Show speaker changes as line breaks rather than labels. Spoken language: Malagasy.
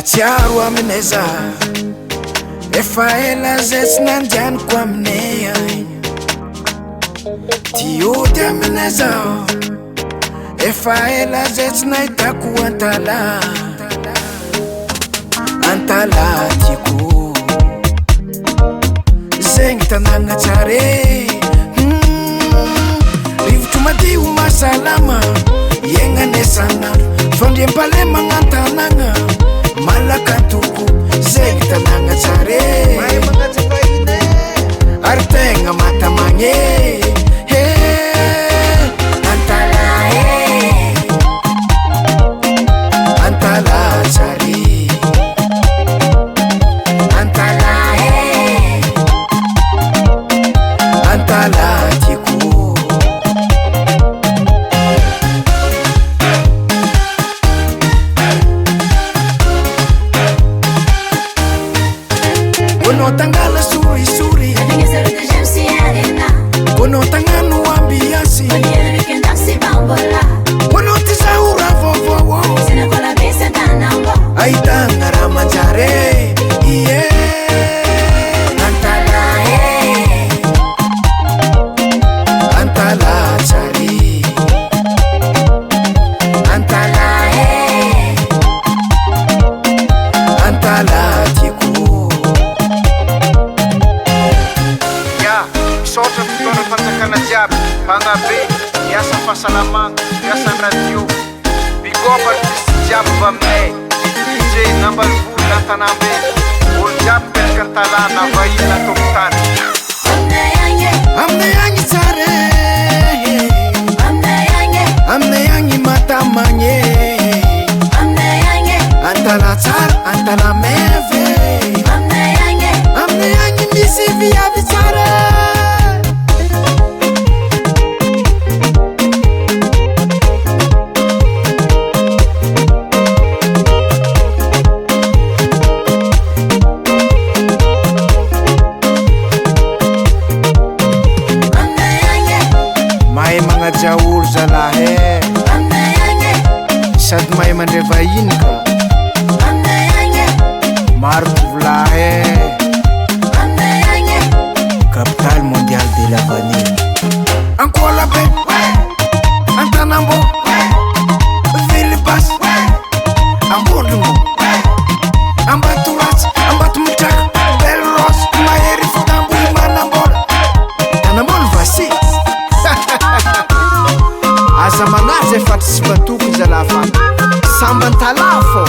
Matsiaro aminay za efa ela zay tsy nandianiko aminay agny tiody aminay zao efa ela zay tsy nahitako antala tiako zegny tanàgna tsare rivotro madio masalama iaignanay sanandro fandriam-pale magnantanagna malaka toko zegny tanàgna tsare ary tegna matamagny antala tsare antala tiako Kono tangala suri-suri Kono tangano ambiasi Kono tisaura vovo Aitanga ramanjare Antala tsari Antala tiako
Misaotra fotoana fanjakana jiaby mpanabe miasa fahasalamagna miasa radio big up artiste jiaby va aminay DJ nambalivolo natanambe olo jiaby mipetraka an-talàna vahiny atokotany
aminay agny tsare aminay agny matamagny antala tsara antala meve aminay agny misy viavy tsara mahay magnaja olo zalahy sady mahay mandray vahiny ka maro tovolahy capitale mondiale de la vanille Ankolabe Antanambo Vilibas Ambondimo Ambaturatsy Ambatimitraka Belrose Mahery Fodamboly Manambola Tanamboly Vasi aza manaja efa tsy batoko zalafa sambantala fô